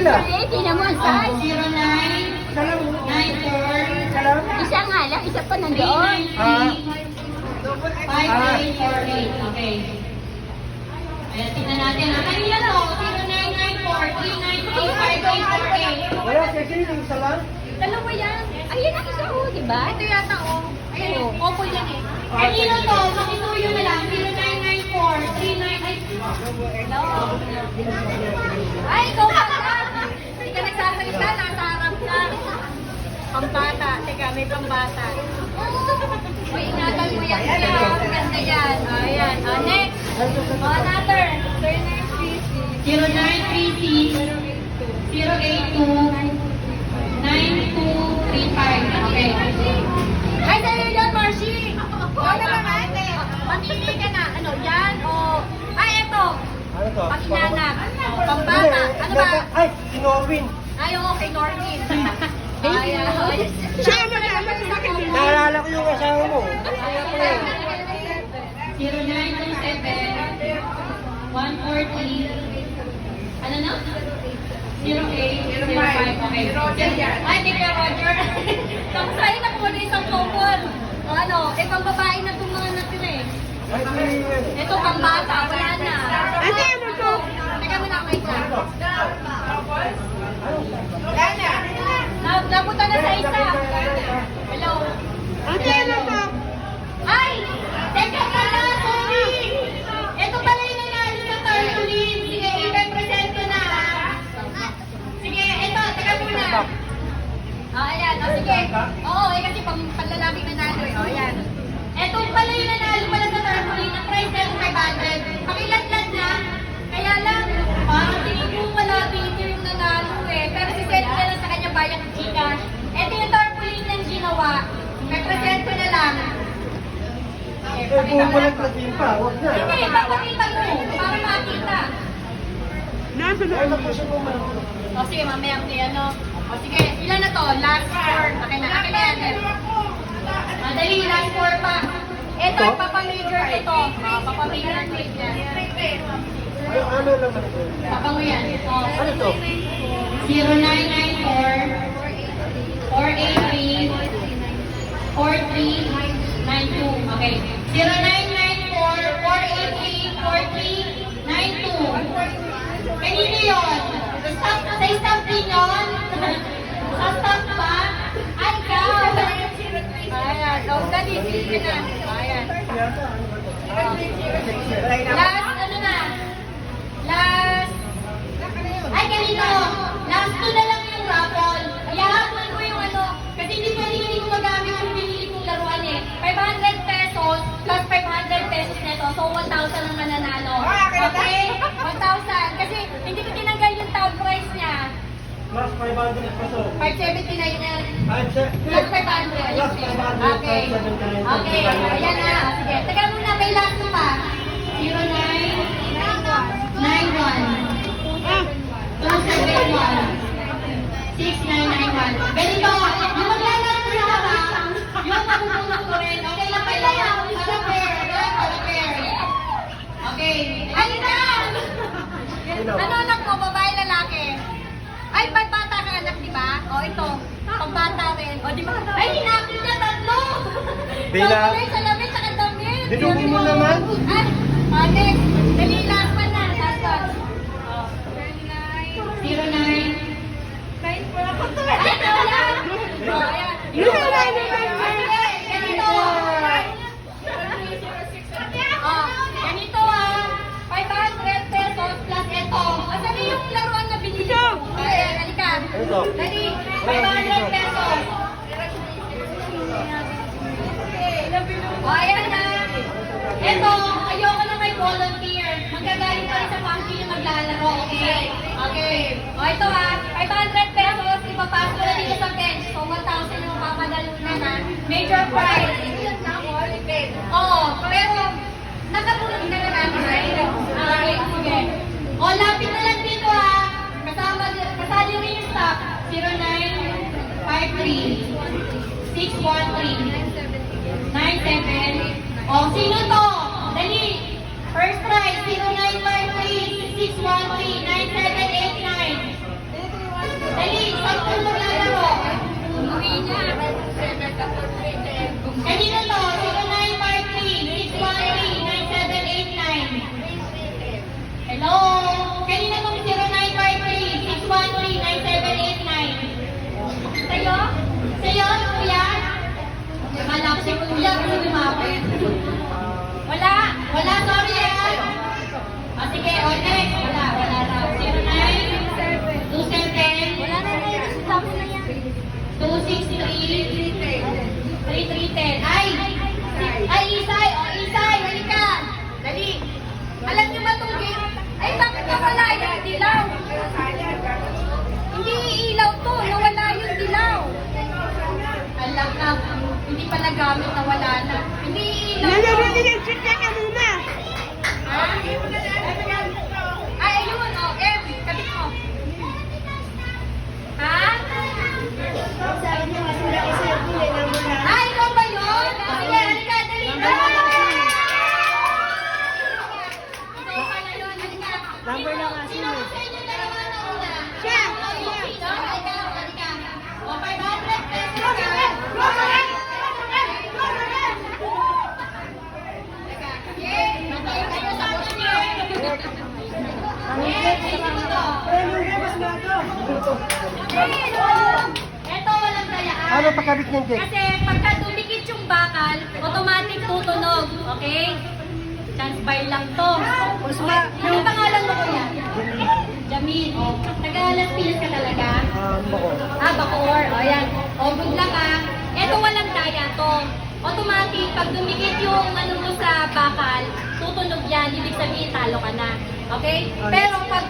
sila. Tingnan mo ang size. 0994 Isa nga lang, isa pa nandoon. 5848. Okay. Ayan, tingnan natin. Kanina to, 0994 393 5848. Wala, kasi yung isa lang. Dalawa yan. Ayun ang isa oh, di ba? Ito yata oh. Ayun oh. Opo yan eh. Kanina to, makisuyo na lang, 0994 3993. Ay, ikaw ka na. Hindi ka nagsasalita, nasa harap ka. Pambata. Teka, may pambata. May ingatan mo yan. Ganda yan. Ayan. Next. Another. 0936 082 9235. Okay. Ay, sa'yo yun, Marcy. Wala naman eh. Mamili ka na. Ano, yan o... Ay, eto. Ano to? Pag-inanak. Pambata. Ano ba? Ay, si Norwin. Ay, okay, Normin. Ayan. Naalala ko yung asawa mo. 0927 140 ano na? 0805. Okay. Ay, di ka, Roger. Tapos sa'yo na po na isang couple. O ano, pang babae na itong mga natira eh. Ito pang bata, wala na. Ano mo to? Teka mo na, wait lang. Napunta na sa isa. Hello. Ano to? Ay! Teka ka na, sorry! Ito pala yung nanalo sa Tarpaulin. Sige, i-represent ko na. Sige, ito, teka muna. Ayan, sige. Oo, kasi panlalaking nanalo eh. Ayan. Ito pala yung nanalo pala sa Tarpaulin. Ang price na ito 500. Pakilatlat na. Kaya lang, parang tingin ko wala dito yung nanalo eh. Pero si Seth na lang sa kanya bayang Gcash. Ito yung Tarpaulin ng ginawa. Represent ko na lang. Eh, bumulat na din pa. Huwag na. Hindi, papakita mo. Para makita. Ay, naku siya bumulat. O sige, mamaya ko ano. O sige, ilan na to? Last four. Akin na yan. Madali, last four pa. Ito, papamajor ito. Papamajor clip yan. Ay, ano lang ito? Papango yan. O, Ano to? 0994 483 4392. Okay. 0994 483 4392. Kanino yun? Sa staff din yun? Sa staff ba? Ay, ikaw! ayan. O, dali, sige na. Ayan. Last, ano na? Last. Ay, ganito. Last two na lang yung raffle. Iyahabol ko yung ano. Kasi hindi ko magamit yung binili kong laruan eh. 500 pesos plus 500 pesos neto. So, 1,000 ang mananalo. Okay? 1,000. Kasi hindi ko tinanggal yung tag price niya. Plus 500 pesos. 579 na. Ay, sir. Plus 500. Plus 500. Okay. Okay. Ayan na. Sige. Teka muna. May last two pa. 0991 271 6991. Ganito, yung maglalaro na ka, yung mapupunong ko rin. Okay lang pala yan. Para pair. Okay. Halika! Ano anak mo? Babae, lalaki? Ay, ba't bata ka anak, di ba? O, ito. Pagbata rin. O, di ba? Ay, hinapin niya tatlo! Bila. Salamin, saka damit. Binukin mo naman. Ay, next. Dali, last one na. Last one. 09 Ay, wala. O, ayan. Yung wala na ganito. Ganito 500 pesos plus ito. Asan na yung laruan na binili ko? Ayan, halika. Ito. Dali, 500 pesos. O, ayan na. Ito, ayoko na may volunteer. Magagaling pa rin sa funky yung maglalaro, okay? Okay. O, ito 500 pesos, ipapasok na dito sa bench. So, 1,000 yung papadalunan na. Major prize. Oo, pero nakatulog na natin. Okay, sige. O, lapit na lang dito kasali rin yung stock. 0953 613 97. O, sino to? Dali. First prize, 0953 613 9789. Malap si Kuya kung lumapit. Wala. Wala, sorry ah. O sige, o next. Wala raw. 0927. Wala na yun. Stop na yan. 263-3310. Ay, Isay! O, Isay! Halika! Dali. Alam niyo ba itong game? Ay, bakit nawala yung dilaw? Hindi ilaw to. Nawala yung dilaw. Alam na. Hindi pa nagamit, nawala na. Hindi ilaw to. Ha? Ay, ayun. O, kabit mo. Ha? Ay, ikaw ba yun? Sige, halika, dali. Ikaw pala yun, halika. Number lang nga Sino sa inyo dalawa na una? Siya. Sino? Halika. O, 500 pesos ka. Nantayin kayo sa boss niyo. Ito, walang dayaan. Ano pagkabit ng cake? Kasi pagka dumikit yung bakal, automatic tutunog. Okay? Chance buy lang to. Ano pangalan mo kuya? Jamil. Taga-Las Piñas ka talaga? Bako. Bacoor. O, yan. O, good luck ah. Ito walang daya to. Automatic, pag dumikit yung ano mo sa bakal, tutunog yan. Ibig sabihin, talo ka na. Okay? Pero pag